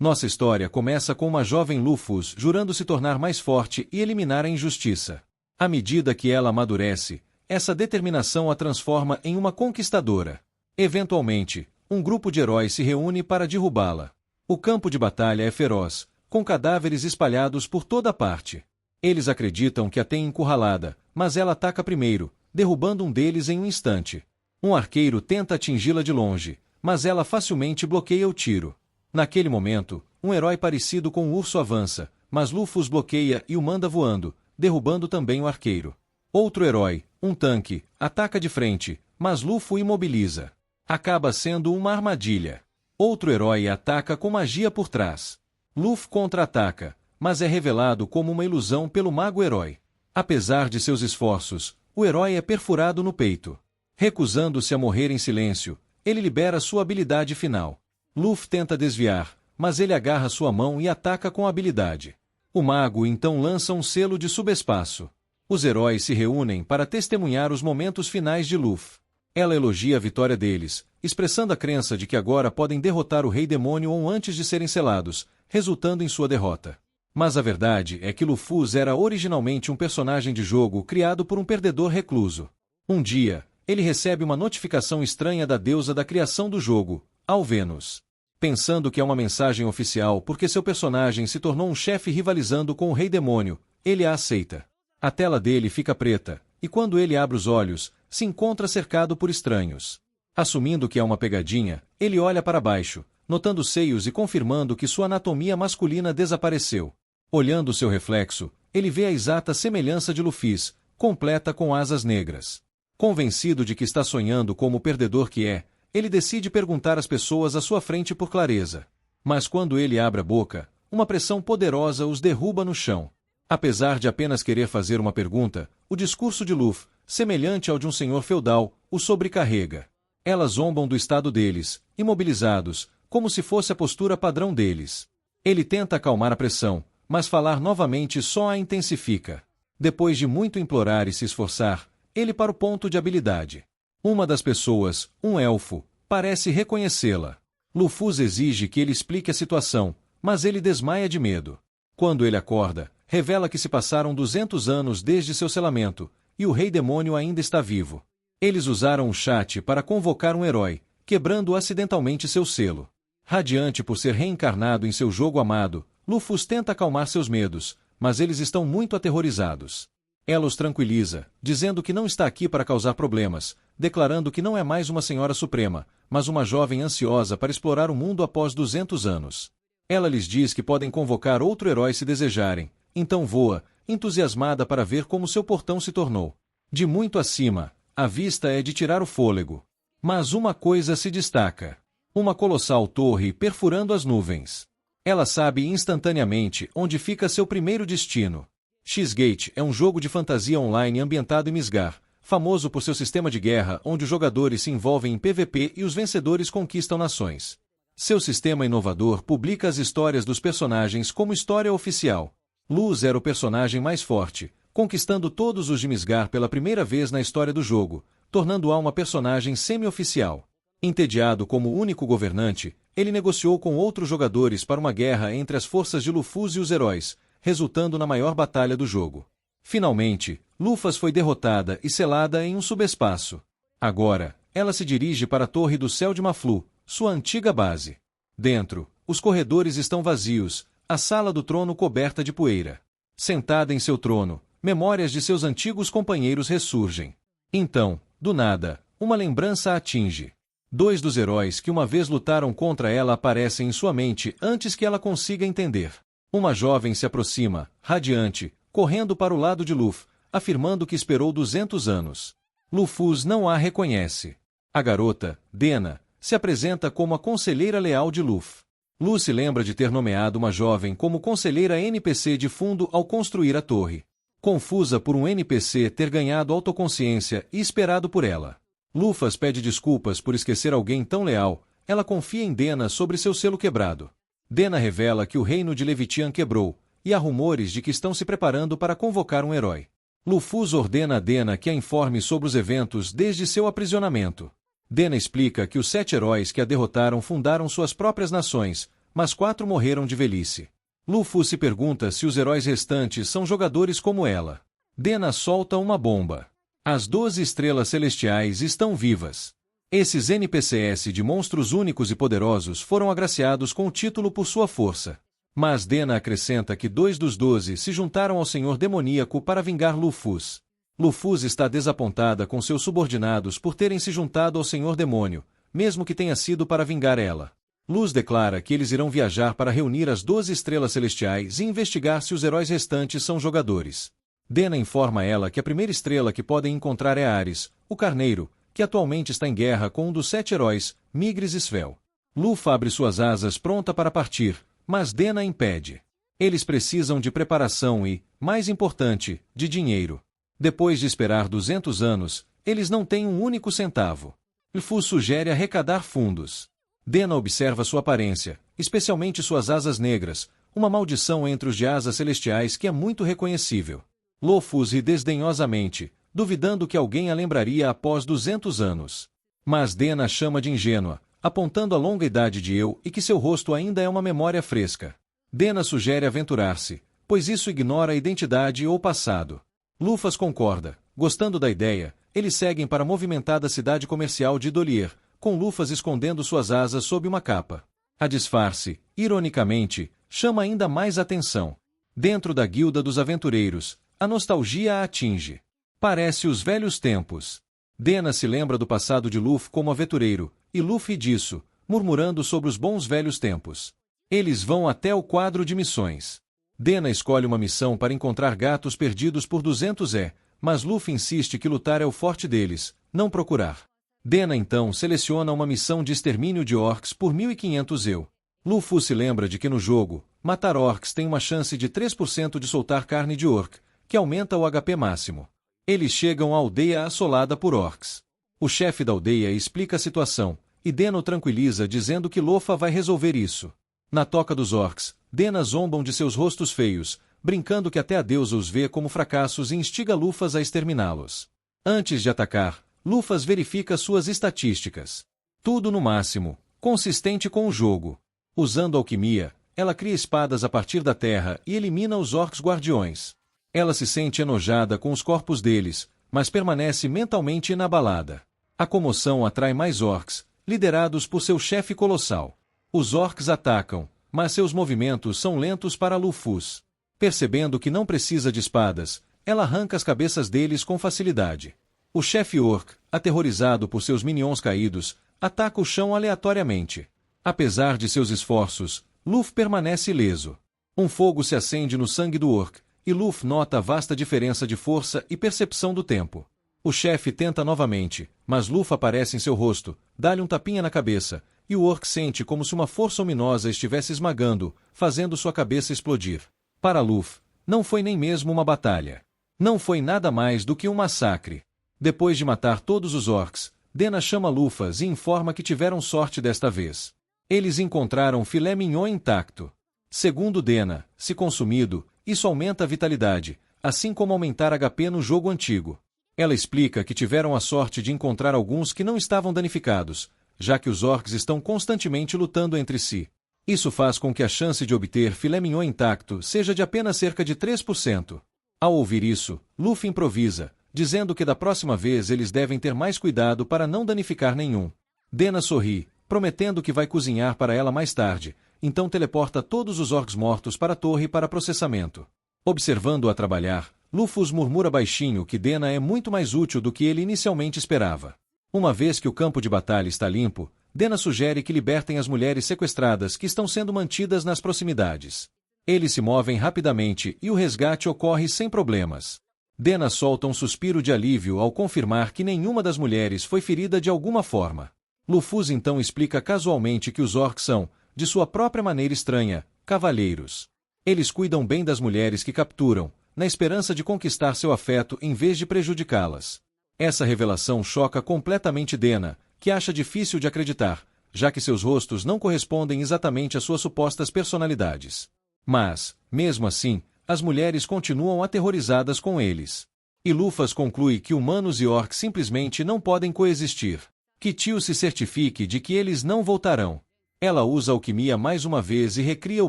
Nossa história começa com uma jovem Lufus jurando se tornar mais forte e eliminar a injustiça. À medida que ela amadurece, essa determinação a transforma em uma conquistadora. Eventualmente, um grupo de heróis se reúne para derrubá-la. O campo de batalha é feroz, com cadáveres espalhados por toda parte. Eles acreditam que a têm encurralada, mas ela ataca primeiro, derrubando um deles em um instante. Um arqueiro tenta atingi-la de longe, mas ela facilmente bloqueia o tiro. Naquele momento, um herói parecido com um urso avança, mas Lufus bloqueia e o manda voando, derrubando também o arqueiro. Outro herói, um tanque, ataca de frente, mas Luffy o imobiliza. Acaba sendo uma armadilha. Outro herói ataca com magia por trás. Luffy contra-ataca, mas é revelado como uma ilusão pelo mago-herói. Apesar de seus esforços, o herói é perfurado no peito. Recusando-se a morrer em silêncio, ele libera sua habilidade final. Luffy tenta desviar, mas ele agarra sua mão e ataca com habilidade. O mago então lança um selo de subespaço. Os heróis se reúnem para testemunhar os momentos finais de Luffy. Ela elogia a vitória deles, expressando a crença de que agora podem derrotar o Rei Demônio ou antes de serem selados, resultando em sua derrota. Mas a verdade é que Lufus era originalmente um personagem de jogo criado por um perdedor recluso. Um dia, ele recebe uma notificação estranha da deusa da criação do jogo, Alvenus. Pensando que é uma mensagem oficial porque seu personagem se tornou um chefe rivalizando com o Rei Demônio, ele a aceita. A tela dele fica preta, e quando ele abre os olhos, se encontra cercado por estranhos. Assumindo que é uma pegadinha, ele olha para baixo, notando seios e confirmando que sua anatomia masculina desapareceu. Olhando seu reflexo, ele vê a exata semelhança de Luffy, completa com asas negras. Convencido de que está sonhando como o perdedor que é, ele decide perguntar às pessoas à sua frente por clareza. Mas quando ele abre a boca, uma pressão poderosa os derruba no chão. Apesar de apenas querer fazer uma pergunta, o discurso de Luffy, semelhante ao de um senhor feudal, o sobrecarrega. Elas zombam do estado deles, imobilizados, como se fosse a postura padrão deles. Ele tenta acalmar a pressão, mas falar novamente só a intensifica. Depois de muito implorar e se esforçar, ele para o ponto de habilidade. Uma das pessoas, um elfo, parece reconhecê-la. Lufus exige que ele explique a situação, mas ele desmaia de medo. Quando ele acorda, revela que se passaram 200 anos desde seu selamento, e o Rei Demônio ainda está vivo. Eles usaram o chat para convocar um herói, quebrando acidentalmente seu selo. Radiante por ser reencarnado em seu jogo amado, Lufus tenta acalmar seus medos, mas eles estão muito aterrorizados. Ela os tranquiliza, dizendo que não está aqui para causar problemas, declarando que não é mais uma senhora suprema, mas uma jovem ansiosa para explorar o mundo após 200 anos. Ela lhes diz que podem convocar outro herói se desejarem, então voa, entusiasmada para ver como seu portão se tornou. De muito acima, a vista é de tirar o fôlego. Mas uma coisa se destaca. Uma colossal torre perfurando as nuvens. Ela sabe instantaneamente onde fica seu primeiro destino. X-Gate é um jogo de fantasia online ambientado em Misgar, famoso por seu sistema de guerra onde os jogadores se envolvem em PVP e os vencedores conquistam nações. Seu sistema inovador publica as histórias dos personagens como história oficial. Luz era o personagem mais forte, conquistando todos os de Misgar pela primeira vez na história do jogo, tornando-a uma personagem semi-oficial. Entediado como único governante, ele negociou com outros jogadores para uma guerra entre as forças de Lufus e os heróis, resultando na maior batalha do jogo. Finalmente, Lufas foi derrotada e selada em um subespaço. Agora, ela se dirige para a Torre do Céu de Maflu, sua antiga base. Dentro, os corredores estão vazios, a sala do trono coberta de poeira. Sentada em seu trono, memórias de seus antigos companheiros ressurgem. Então, do nada, uma lembrança a atinge. 2 dos heróis que uma vez lutaram contra ela aparecem em sua mente antes que ela consiga entender. Uma jovem se aproxima, radiante, correndo para o lado de Luffy, afirmando que esperou 200 anos. Lufus não a reconhece. A garota, Dena, se apresenta como a conselheira leal de Luffy. Lu se lembra de ter nomeado uma jovem como conselheira NPC de fundo ao construir a torre. Confusa por um NPC ter ganhado autoconsciência e esperado por ela. Lufas pede desculpas por esquecer alguém tão leal, ela confia em Dena sobre seu selo quebrado. Dena revela que o reino de Levitian quebrou, e há rumores de que estão se preparando para convocar um herói. Lufus ordena a Dena que a informe sobre os eventos desde seu aprisionamento. Dena explica que os 7 heróis que a derrotaram fundaram suas próprias nações, mas 4 morreram de velhice. Luffy se pergunta se os heróis restantes são jogadores como ela. Dena solta uma bomba. As 12 estrelas celestiais estão vivas. Esses NPCs de monstros únicos e poderosos foram agraciados com o título por sua força. Mas Dena acrescenta que 2 dos 12 se juntaram ao Senhor Demoníaco para vingar Luffy. Luffy está desapontada com seus subordinados por terem se juntado ao Senhor Demônio, mesmo que tenha sido para vingar ela. Luz declara que eles irão viajar para reunir as 12 estrelas celestiais e investigar se os heróis restantes são jogadores. Dena informa ela que a primeira estrela que podem encontrar é Ares, o Carneiro, que atualmente está em guerra com um dos 7 heróis, Migris e Svel. Luffy abre suas asas pronta para partir, mas Dena impede. Eles precisam de preparação e, mais importante, de dinheiro. Depois de esperar 200 anos, eles não têm um único centavo. Luffy sugere arrecadar fundos. Dena observa sua aparência, especialmente suas asas negras, uma maldição entre os de asas celestiais que é muito reconhecível. Luffy ri desdenhosamente, duvidando que alguém a lembraria após 200 anos. Mas Dena chama de ingênua, apontando a longa idade de Eu e que seu rosto ainda é uma memória fresca. Dena sugere aventurar-se, pois isso ignora a identidade ou passado. Luffy concorda. Gostando da ideia, eles seguem para a movimentada cidade comercial de Dolier, com Luffy escondendo suas asas sob uma capa. A disfarce, ironicamente, chama ainda mais atenção. Dentro da guilda dos aventureiros, a nostalgia a atinge. Parece os velhos tempos. Dena se lembra do passado de Luffy como aventureiro, e Luffy disso, murmurando sobre os bons velhos tempos. Eles vão até o quadro de missões. Dena escolhe uma missão para encontrar gatos perdidos por 200 mas Luffy insiste que lutar é o forte deles, não procurar. Dena então seleciona uma missão de extermínio de orcs por 1500 EU. Luffy se lembra de que no jogo, matar orcs tem uma chance de 3% de soltar carne de orc, que aumenta o HP máximo. Eles chegam à aldeia assolada por orcs. O chefe da aldeia explica a situação, e Dena o tranquiliza dizendo que Luffy vai resolver isso. Na toca dos orcs, Dena zombam de seus rostos feios, brincando que até a deusa os vê como fracassos e instiga Luffy a exterminá-los. Antes de atacar, Luffy verifica suas estatísticas. Tudo no máximo, consistente com o jogo. Usando alquimia, ela cria espadas a partir da terra e elimina os orcs guardiões. Ela se sente enojada com os corpos deles, mas permanece mentalmente inabalada. A comoção atrai mais orcs, liderados por seu chefe colossal. Os orcs atacam, mas seus movimentos são lentos para Luffy. Percebendo que não precisa de espadas, ela arranca as cabeças deles com facilidade. O chefe orc, aterrorizado por seus minions caídos, ataca o chão aleatoriamente. Apesar de seus esforços, Luffy permanece ileso. Um fogo se acende no sangue do orc, e Luffy nota a vasta diferença de força e percepção do tempo. O chefe tenta novamente, mas Luffy aparece em seu rosto, dá-lhe um tapinha na cabeça, e o orc sente como se uma força ominosa estivesse esmagando, fazendo sua cabeça explodir. Para Luffy, não foi nem mesmo uma batalha. Não foi nada mais do que um massacre. Depois de matar todos os orcs, Dena chama Luffy e informa que tiveram sorte desta vez. Eles encontraram filé mignon intacto. Segundo Dena, se consumido, isso aumenta a vitalidade, assim como aumentar HP no jogo antigo. Ela explica que tiveram a sorte de encontrar alguns que não estavam danificados, já que os orcs estão constantemente lutando entre si. Isso faz com que a chance de obter filé mignon intacto seja de apenas cerca de 3%. Ao ouvir isso, Luffy improvisa, dizendo que da próxima vez eles devem ter mais cuidado para não danificar nenhum. Dena sorri, prometendo que vai cozinhar para ela mais tarde, então teleporta todos os orcs mortos para a torre para processamento. Observando-a trabalhar, Luffy murmura baixinho que Dena é muito mais útil do que ele inicialmente esperava. Uma vez que o campo de batalha está limpo, Dena sugere que libertem as mulheres sequestradas que estão sendo mantidas nas proximidades. Eles se movem rapidamente e o resgate ocorre sem problemas. Dena solta um suspiro de alívio ao confirmar que nenhuma das mulheres foi ferida de alguma forma. Luffy então explica casualmente que os orcs são, de sua própria maneira estranha, cavalheiros. Eles cuidam bem das mulheres que capturam, na esperança de conquistar seu afeto em vez de prejudicá-las. Essa revelação choca completamente Dena, que acha difícil de acreditar, já que seus rostos não correspondem exatamente às suas supostas personalidades. Mas, mesmo assim, as mulheres continuam aterrorizadas com eles. E Luffy conclui que humanos e orcs simplesmente não podem coexistir. Que Tio se certifique de que eles não voltarão. Ela usa alquimia mais uma vez e recria o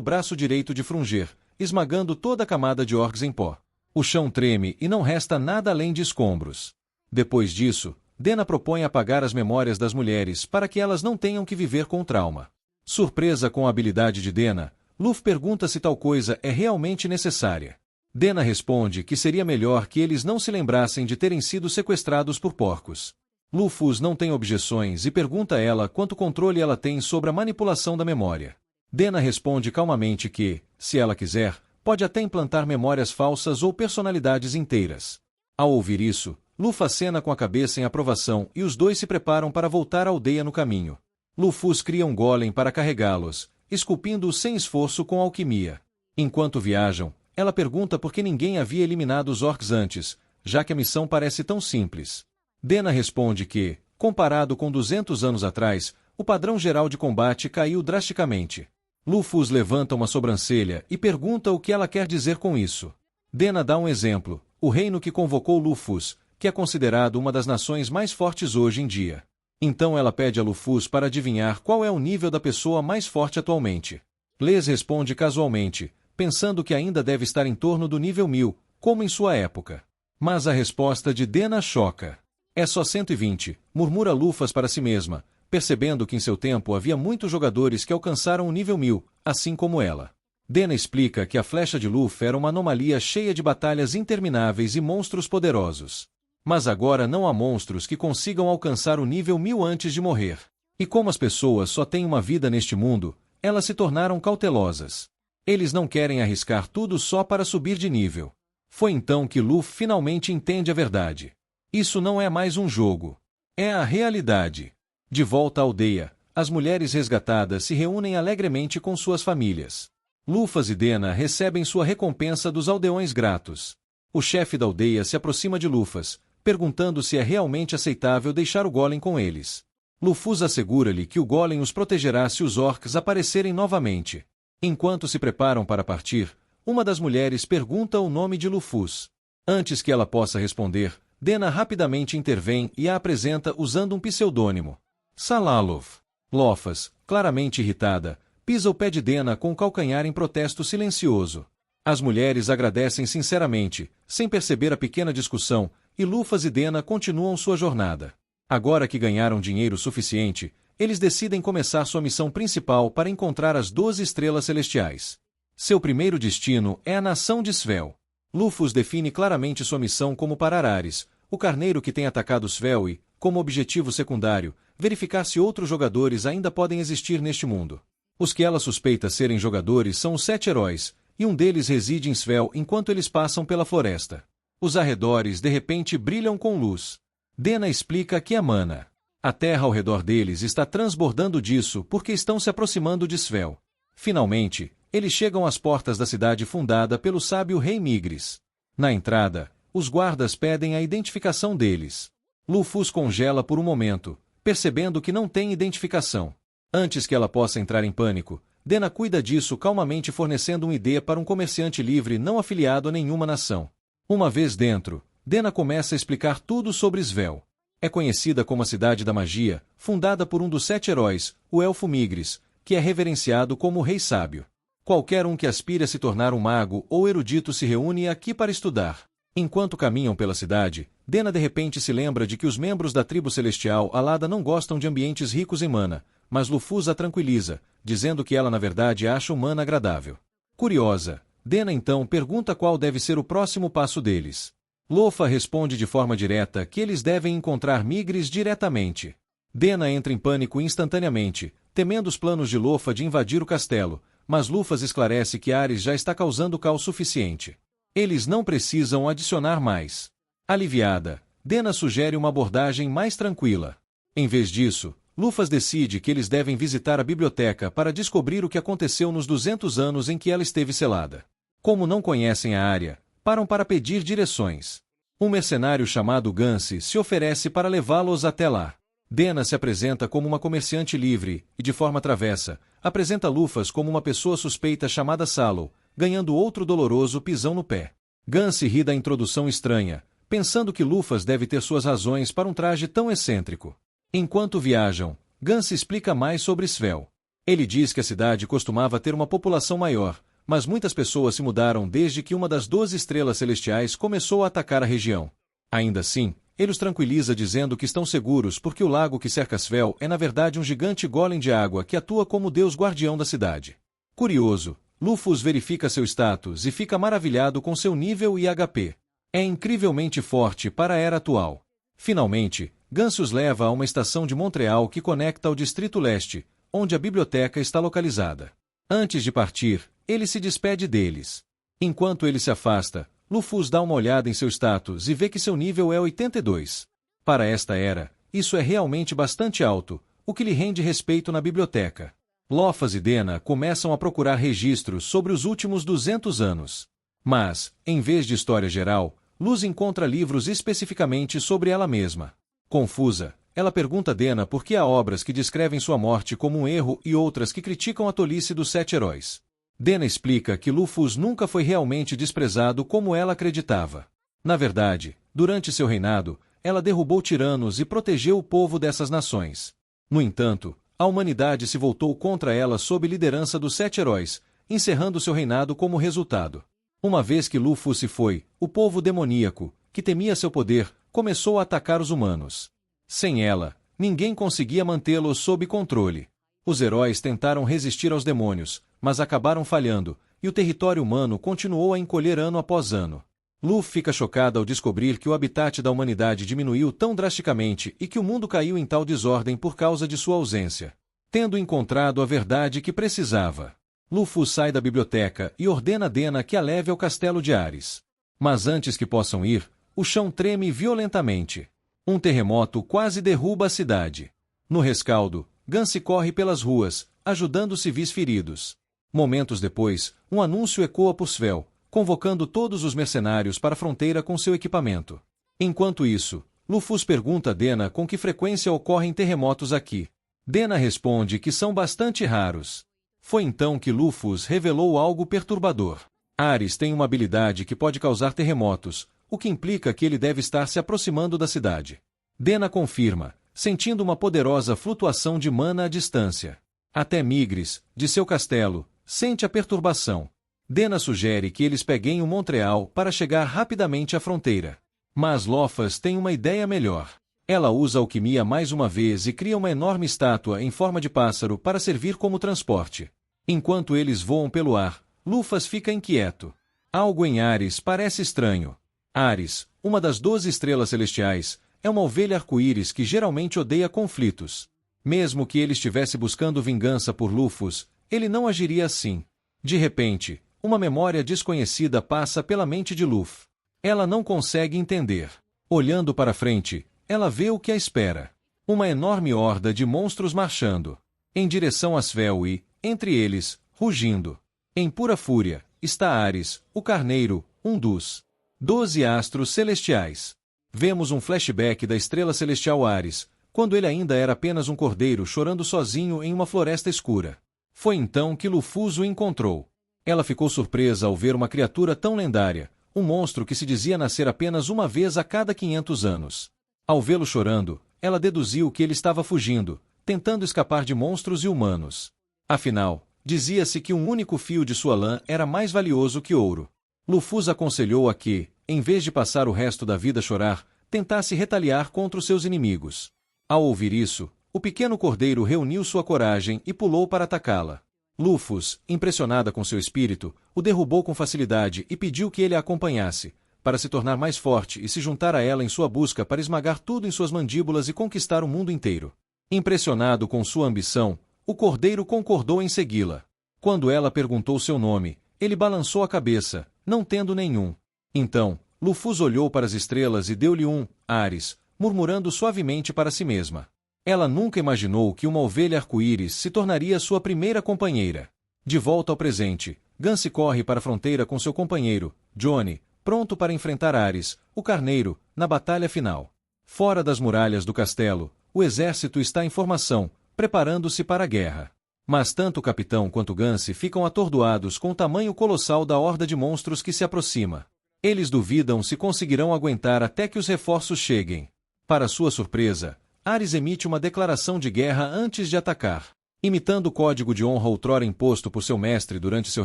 braço direito de Frunger, esmagando toda a camada de orcs em pó. O chão treme e não resta nada além de escombros. Depois disso, Dena propõe apagar as memórias das mulheres para que elas não tenham que viver com o trauma. Surpresa com a habilidade de Dena, Luffy pergunta se tal coisa é realmente necessária. Dena responde que seria melhor que eles não se lembrassem de terem sido sequestrados por porcos. Luffy não tem objeções e pergunta a ela quanto controle ela tem sobre a manipulação da memória. Dena responde calmamente que, se ela quiser, pode até implantar memórias falsas ou personalidades inteiras. Ao ouvir isso, Luffy acena com a cabeça em aprovação e os dois se preparam para voltar à aldeia no caminho. Luffy cria um golem para carregá-los, esculpindo-os sem esforço com alquimia. Enquanto viajam, ela pergunta por que ninguém havia eliminado os orcs antes, já que a missão parece tão simples. Dena responde que, comparado com 200 anos atrás, o padrão geral de combate caiu drasticamente. Luffy levanta uma sobrancelha e pergunta o que ela quer dizer com isso. Dena dá um exemplo, o reino que convocou Luffy, que é considerado uma das nações mais fortes hoje em dia. Então ela pede a Luffy para adivinhar qual é o nível da pessoa mais forte atualmente. Les responde casualmente, pensando que ainda deve estar em torno do nível 1000, como em sua época. Mas a resposta de Dena choca. É só 120, murmura Luffy para si mesma, percebendo que em seu tempo havia muitos jogadores que alcançaram o nível 1000, assim como ela. Dena explica que a flecha de Luffy era uma anomalia cheia de batalhas intermináveis e monstros poderosos. Mas agora não há monstros que consigam alcançar o nível 1000 antes de morrer. E como as pessoas só têm uma vida neste mundo, elas se tornaram cautelosas. Eles não querem arriscar tudo só para subir de nível. Foi então que Luffy finalmente entende a verdade. Isso não é mais um jogo. É a realidade. De volta à aldeia, as mulheres resgatadas se reúnem alegremente com suas famílias. Luffy e Dena recebem sua recompensa dos aldeões gratos. O chefe da aldeia se aproxima de Luffy, perguntando se é realmente aceitável deixar o golem com eles. Luffy assegura-lhe que o golem os protegerá se os orcs aparecerem novamente. Enquanto se preparam para partir, uma das mulheres pergunta o nome de Luffy. Antes que ela possa responder, Dena rapidamente intervém e a apresenta usando um pseudônimo. Salalov. Luffy, claramente irritada, pisa o pé de Dena com o calcanhar em protesto silencioso. As mulheres agradecem sinceramente, sem perceber a pequena discussão, e Luffy e Dena continuam sua jornada. Agora que ganharam dinheiro suficiente, eles decidem começar sua missão principal para encontrar as 12 estrelas celestiais. Seu primeiro destino é a nação de Svel. Luffy define claramente sua missão como parar Ares, o carneiro que tem atacado Svel e, como objetivo secundário, verificar se outros jogadores ainda podem existir neste mundo. Os que ela suspeita serem jogadores são os 7 heróis, e um deles reside em Svel enquanto eles passam pela floresta. Os arredores de repente brilham com luz. Dena explica que é mana. A terra ao redor deles está transbordando disso porque estão se aproximando de Svel. Finalmente, eles chegam às portas da cidade fundada pelo sábio rei Migris. Na entrada, os guardas pedem a identificação deles. Luffy congela por um momento, percebendo que não tem identificação. Antes que ela possa entrar em pânico, Dena cuida disso calmamente fornecendo um ID para um comerciante livre não afiliado a nenhuma nação. Uma vez dentro, Dena começa a explicar tudo sobre Svel. É conhecida como a Cidade da Magia, fundada por um dos 7 heróis, o Elfo Migris, que é reverenciado como o Rei Sábio. Qualquer um que aspire a se tornar um mago ou erudito se reúne aqui para estudar. Enquanto caminham pela cidade, Dena de repente se lembra de que os membros da tribo celestial Alada não gostam de ambientes ricos em mana, mas Luffy a tranquiliza, dizendo que ela na verdade acha o mana agradável. Curiosa, Dena então pergunta qual deve ser o próximo passo deles. Luffy responde de forma direta que eles devem encontrar Migris diretamente. Dena entra em pânico instantaneamente, temendo os planos de Luffy de invadir o castelo, mas Luffy esclarece que Ares já está causando caos suficiente. Eles não precisam adicionar mais. Aliviada, Dena sugere uma abordagem mais tranquila. Em vez disso, Luffy decide que eles devem visitar a biblioteca para descobrir o que aconteceu nos 200 anos em que ela esteve selada. Como não conhecem a área, param para pedir direções. Um mercenário chamado Gansy se oferece para levá-los até lá. Dena se apresenta como uma comerciante livre e, de forma travessa, apresenta Luffy como uma pessoa suspeita chamada Salo, ganhando outro doloroso pisão no pé. Gansy ri da introdução estranha, pensando que Luffy deve ter suas razões para um traje tão excêntrico. Enquanto viajam, Gansy explica mais sobre Svel. Ele diz que a cidade costumava ter uma população maior, mas muitas pessoas se mudaram desde que uma das 12 estrelas celestiais começou a atacar a região. Ainda assim, ele os tranquiliza dizendo que estão seguros porque o lago que cerca Svel é na verdade um gigante golem de água que atua como deus guardião da cidade. Curioso, Lufus verifica seu status e fica maravilhado com seu nível e HP. É incrivelmente forte para a era atual. Finalmente, Gans os leva a uma estação de Montreal que conecta ao Distrito Leste, onde a biblioteca está localizada. Antes de partir, ele se despede deles. Enquanto ele se afasta, Lufus dá uma olhada em seu status e vê que seu nível é 82. Para esta era, isso é realmente bastante alto, o que lhe rende respeito na biblioteca. Lofas e Dena começam a procurar registros sobre os últimos 200 anos. Mas, em vez de história geral, Luz encontra livros especificamente sobre ela mesma. Confusa, ela pergunta a Dena por que há obras que descrevem sua morte como um erro e outras que criticam a tolice dos 7 heróis. Dena explica que Lufus nunca foi realmente desprezado como ela acreditava. Na verdade, durante seu reinado, ela derrubou tiranos e protegeu o povo dessas nações. No entanto, a humanidade se voltou contra ela sob liderança dos 7 heróis, encerrando seu reinado como resultado. Uma vez que Lufus se foi, o povo demoníaco, que temia seu poder, começou a atacar os humanos. Sem ela, ninguém conseguia mantê-los sob controle. Os heróis tentaram resistir aos demônios, mas acabaram falhando, e o território humano continuou a encolher ano após ano. Luffy fica chocada ao descobrir que o habitat da humanidade diminuiu tão drasticamente e que o mundo caiu em tal desordem por causa de sua ausência. Tendo encontrado a verdade que precisava, Luffy sai da biblioteca e ordena a Dena que a leve ao castelo de Ares. Mas antes que possam ir, o chão treme violentamente. Um terremoto quase derruba a cidade. No rescaldo, Gans corre pelas ruas, ajudando civis feridos. Momentos depois, um anúncio ecoa por Svel, convocando todos os mercenários para a fronteira com seu equipamento. Enquanto isso, Lufus pergunta a Dena com que frequência ocorrem terremotos aqui. Dena responde que são bastante raros. Foi então que Lufus revelou algo perturbador. Ares tem uma habilidade que pode causar terremotos, o que implica que ele deve estar se aproximando da cidade. Dena confirma, sentindo uma poderosa flutuação de mana à distância. Até Migris, de seu castelo, sente a perturbação. Dena sugere que eles peguem o Montreal para chegar rapidamente à fronteira. Mas Lofas tem uma ideia melhor. Ela usa alquimia mais uma vez e cria uma enorme estátua em forma de pássaro para servir como transporte. Enquanto eles voam pelo ar, Lufas fica inquieto. Algo em Ares parece estranho. Ares, uma das 12 estrelas celestiais, é uma ovelha arco-íris que geralmente odeia conflitos. Mesmo que ele estivesse buscando vingança por Lufus, ele não agiria assim. De repente, uma memória desconhecida passa pela mente de Luffy. Ela não consegue entender. Olhando para frente, ela vê o que a espera. Uma enorme horda de monstros marchando em direção a Svel e, entre eles, rugindo. Em pura fúria, está Ares, o carneiro, um dos 12 astros celestiais. Vemos um flashback da estrela celestial Ares, quando ele ainda era apenas um cordeiro chorando sozinho em uma floresta escura. Foi então que Lufus o encontrou. Ela ficou surpresa ao ver uma criatura tão lendária, um monstro que se dizia nascer apenas uma vez a cada 500 anos. Ao vê-lo chorando, ela deduziu que ele estava fugindo, tentando escapar de monstros e humanos. Afinal, dizia-se que um único fio de sua lã era mais valioso que ouro. Lufus aconselhou-a que, em vez de passar o resto da vida a chorar, tentasse retaliar contra os seus inimigos. Ao ouvir isso, o pequeno cordeiro reuniu sua coragem e pulou para atacá-la. Lufus, impressionada com seu espírito, o derrubou com facilidade e pediu que ele a acompanhasse, para se tornar mais forte e se juntar a ela em sua busca para esmagar tudo em suas mandíbulas e conquistar o mundo inteiro. Impressionado com sua ambição, o cordeiro concordou em segui-la. Quando ela perguntou seu nome, ele balançou a cabeça, não tendo nenhum. Então, Lufus olhou para as estrelas e deu-lhe um Ares, murmurando suavemente para si mesma. Ela nunca imaginou que uma ovelha arco-íris se tornaria sua primeira companheira. De volta ao presente, Gans corre para a fronteira com seu companheiro, Johnny, pronto para enfrentar Ares, o carneiro, na batalha final. Fora das muralhas do castelo, o exército está em formação, preparando-se para a guerra. Mas tanto o capitão quanto Gans ficam atordoados com o tamanho colossal da horda de monstros que se aproxima. Eles duvidam se conseguirão aguentar até que os reforços cheguem. Para sua surpresa, Ares emite uma declaração de guerra antes de atacar. Imitando o código de honra outrora imposto por seu mestre durante seu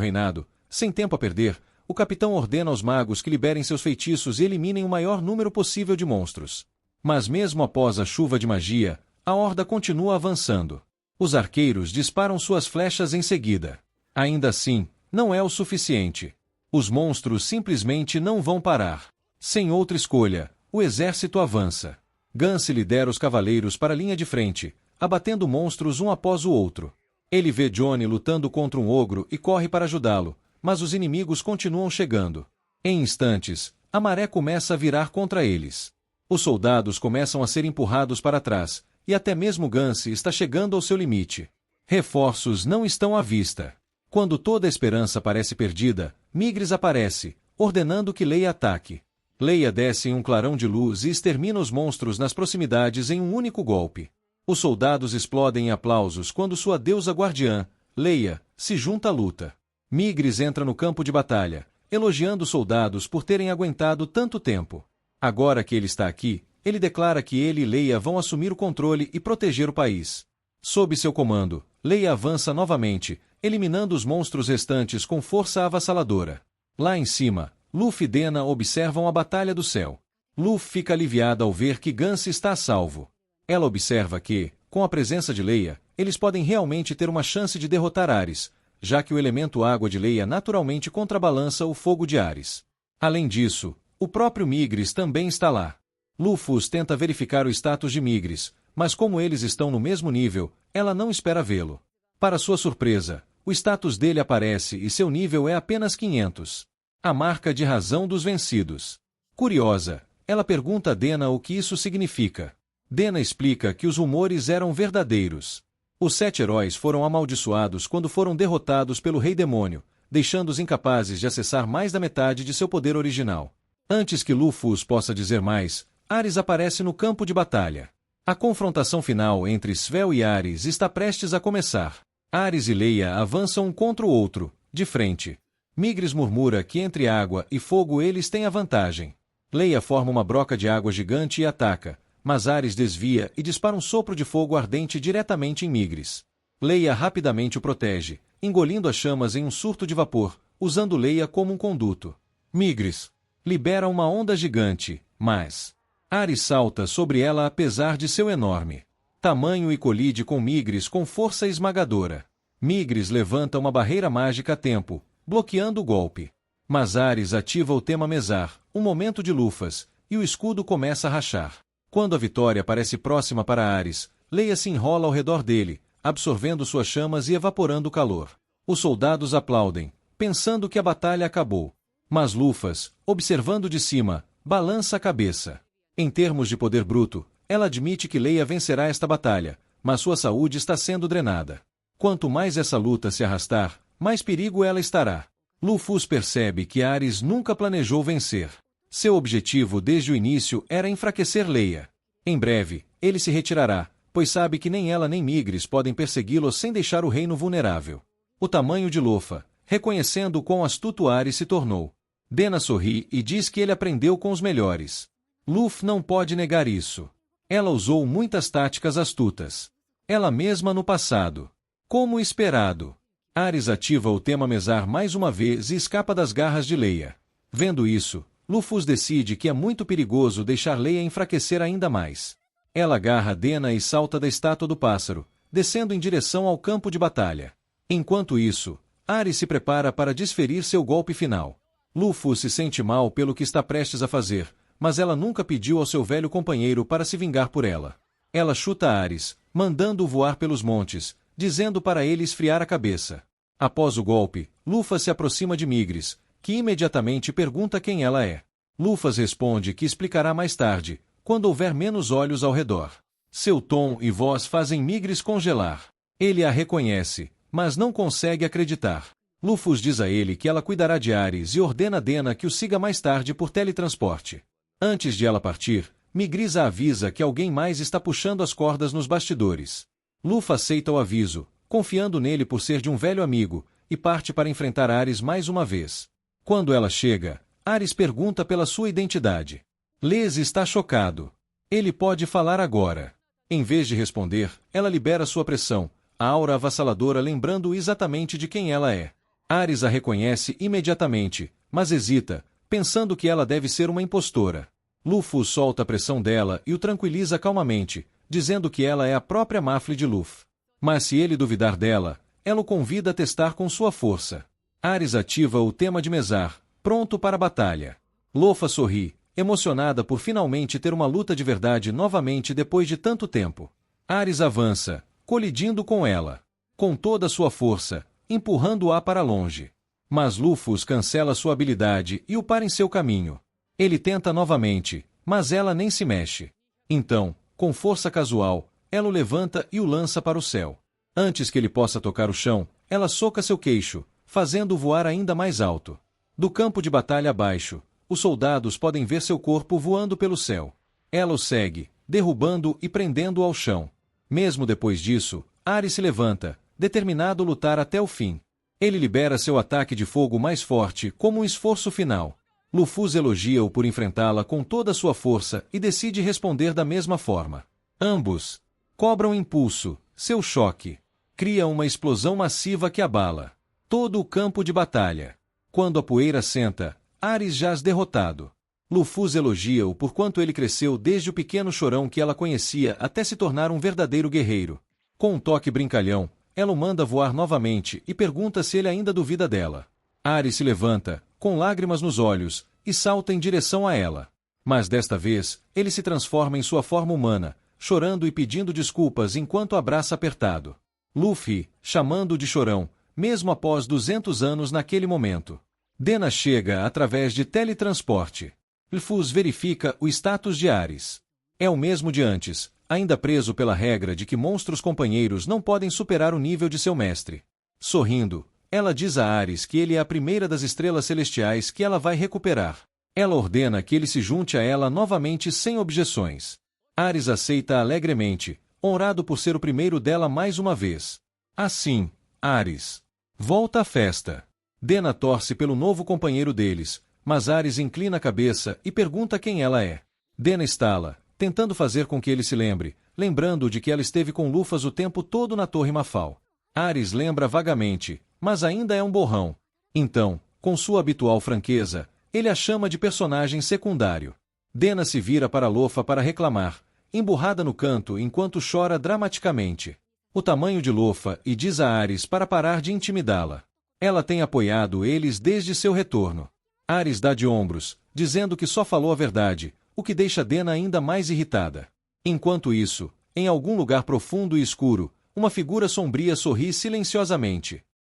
reinado, sem tempo a perder, o capitão ordena aos magos que liberem seus feitiços e eliminem o maior número possível de monstros. Mas mesmo após a chuva de magia, a horda continua avançando. Os arqueiros disparam suas flechas em seguida. Ainda assim, não é o suficiente. Os monstros simplesmente não vão parar. Sem outra escolha, o exército avança. Gance lidera os cavaleiros para a linha de frente, abatendo monstros um após o outro. Ele vê Johnny lutando contra um ogro e corre para ajudá-lo, mas os inimigos continuam chegando. Em instantes, a maré começa a virar contra eles. Os soldados começam a ser empurrados para trás, e até mesmo Gance está chegando ao seu limite. Reforços não estão à vista. Quando toda a esperança parece perdida, Migris aparece, ordenando que Leia ataque. Leia desce em um clarão de luz e extermina os monstros nas proximidades em um único golpe. Os soldados explodem em aplausos quando sua deusa guardiã, Leia, se junta à luta. Migris entra no campo de batalha, elogiando os soldados por terem aguentado tanto tempo. Agora que ele está aqui, ele declara que ele e Leia vão assumir o controle e proteger o país. Sob seu comando, Leia avança novamente, eliminando os monstros restantes com força avassaladora. Lá em cima, Luffy e Dena observam a Batalha do Céu. Luffy fica aliviada ao ver que Gance está a salvo. Ela observa que, com a presença de Leia, eles podem realmente ter uma chance de derrotar Ares, já que o elemento água de Leia naturalmente contrabalança o fogo de Ares. Além disso, o próprio Migris também está lá. Luffy tenta verificar o status de Migris, mas como eles estão no mesmo nível, ela não espera vê-lo. Para sua surpresa, o status dele aparece e seu nível é apenas 500. A marca de razão dos vencidos. Curiosa, ela pergunta a Dena o que isso significa. Dena explica que os rumores eram verdadeiros. Os 7 heróis foram amaldiçoados quando foram derrotados pelo Rei Demônio, deixando-os incapazes de acessar mais da metade de seu poder original. Antes que Luffy possa dizer mais, Ares aparece no campo de batalha. A confrontação final entre Svel e Ares está prestes a começar. Ares e Leia avançam um contra o outro, de frente. Migris murmura que entre água e fogo eles têm a vantagem. Leia forma uma broca de água gigante e ataca, mas Ares desvia e dispara um sopro de fogo ardente diretamente em Migris. Leia rapidamente o protege, engolindo as chamas em um surto de vapor, usando Leia como um conduto. Migris libera uma onda gigante, mas Ares salta sobre ela apesar de seu enorme tamanho e colide com Migris com força esmagadora. Migris levanta uma barreira mágica a tempo, bloqueando o golpe. Mas Ares ativa o tema Mesar, um momento de lufas, e o escudo começa a rachar. Quando a vitória parece próxima para Ares, Leia se enrola ao redor dele, absorvendo suas chamas e evaporando o calor. Os soldados aplaudem, pensando que a batalha acabou. Mas Lufas, observando de cima, balança a cabeça. Em termos de poder bruto, ela admite que Leia vencerá esta batalha, mas sua saúde está sendo drenada. Quanto mais essa luta se arrastar, mais perigo ela estará. Luffy percebe que Ares nunca planejou vencer. Seu objetivo desde o início era enfraquecer Leia. Em breve, ele se retirará, pois sabe que nem ela nem Migris podem persegui-lo sem deixar o reino vulnerável. O tamanho de Luffy, reconhecendo o quão astuto Ares se tornou. Dena sorri e diz que ele aprendeu com os melhores. Luffy não pode negar isso. Ela usou muitas táticas astutas. Ela mesma no passado. Como esperado. Ares ativa o tema Mesar mais uma vez e escapa das garras de Leia. Vendo isso, Luffy decide que é muito perigoso deixar Leia enfraquecer ainda mais. Ela agarra Dena e salta da estátua do pássaro, descendo em direção ao campo de batalha. Enquanto isso, Ares se prepara para desferir seu golpe final. Luffy se sente mal pelo que está prestes a fazer, mas ela nunca pediu ao seu velho companheiro para se vingar por ela. Ela chuta Ares, mandando-o voar pelos montes, dizendo para ele esfriar a cabeça. Após o golpe, Luffy se aproxima de Migris, que imediatamente pergunta quem ela é. Luffy responde que explicará mais tarde, quando houver menos olhos ao redor. Seu tom e voz fazem Migris congelar. Ele a reconhece, mas não consegue acreditar. Luffy diz a ele que ela cuidará de Ares e ordena a Dena que o siga mais tarde por teletransporte. Antes de ela partir, Migris a avisa que alguém mais está puxando as cordas nos bastidores. Luffy aceita o aviso, confiando nele por ser de um velho amigo, e parte para enfrentar Ares mais uma vez. Quando ela chega, Ares pergunta pela sua identidade. Les está chocado. Ele pode falar agora. Em vez de responder, ela libera sua pressão, a aura avassaladora lembrando exatamente de quem ela é. Ares a reconhece imediatamente, mas hesita, pensando que ela deve ser uma impostora. Luffy solta a pressão dela e o tranquiliza calmamente, dizendo que ela é a própria Mafle de Luffy. Mas se ele duvidar dela, ela o convida a testar com sua força. Ares ativa o tema de Mezar, pronto para a batalha. Luffy sorri, emocionada por finalmente ter uma luta de verdade novamente depois de tanto tempo. Ares avança, colidindo com ela, com toda a sua força, empurrando-a para longe. Mas Luffy cancela sua habilidade e o para em seu caminho. Ele tenta novamente, mas ela nem se mexe. Então, com força casual, ela o levanta e o lança para o céu. Antes que ele possa tocar o chão, ela soca seu queixo, fazendo-o voar ainda mais alto. Do campo de batalha abaixo, os soldados podem ver seu corpo voando pelo céu. Ela o segue, derrubando-o e prendendo-o ao chão. Mesmo depois disso, Ares se levanta, determinado a lutar até o fim. Ele libera seu ataque de fogo mais forte como um esforço final. Luffy elogia-o por enfrentá-la com toda a sua força e decide responder da mesma forma. Ambos cobram impulso, seu choque cria uma explosão massiva que abala todo o campo de batalha. Quando a poeira senta, Ares jaz derrotado. Luffy elogia-o por quanto ele cresceu desde o pequeno chorão que ela conhecia até se tornar um verdadeiro guerreiro. Com um toque brincalhão, ela o manda voar novamente e pergunta se ele ainda duvida dela. Ares se levanta, com lágrimas nos olhos, e salta em direção a ela. Mas desta vez, ele se transforma em sua forma humana, chorando e pedindo desculpas enquanto abraça apertado. Luffy, chamando-o de chorão, mesmo após 200 anos naquele momento. Dena chega através de teletransporte. Luffy verifica o status de Ares. É o mesmo de antes, ainda preso pela regra de que monstros companheiros não podem superar o nível de seu mestre. Sorrindo, ela diz a Ares que ele é a primeira das estrelas celestiais que ela vai recuperar. Ela ordena que ele se junte a ela novamente sem objeções. Ares aceita alegremente, honrado por ser o primeiro dela mais uma vez. Assim, Ares volta à festa. Dena torce pelo novo companheiro deles, mas Ares inclina a cabeça e pergunta quem ela é. Dena estala, tentando fazer com que ele se lembre, lembrando de que ela esteve com Luffy o tempo todo na Torre Mafal. Ares lembra vagamente, mas ainda é um borrão. Então, com sua habitual franqueza, ele a chama de personagem secundário. Dena se vira para Luffy para reclamar, emburrada no canto enquanto chora dramaticamente. O tamanho de Luffy e diz a Ares para parar de intimidá-la. Ela tem apoiado eles desde seu retorno. Ares dá de ombros, dizendo que só falou a verdade, o que deixa Dena ainda mais irritada. Enquanto isso, em algum lugar profundo e escuro, uma figura sombria sorri silenciosamente.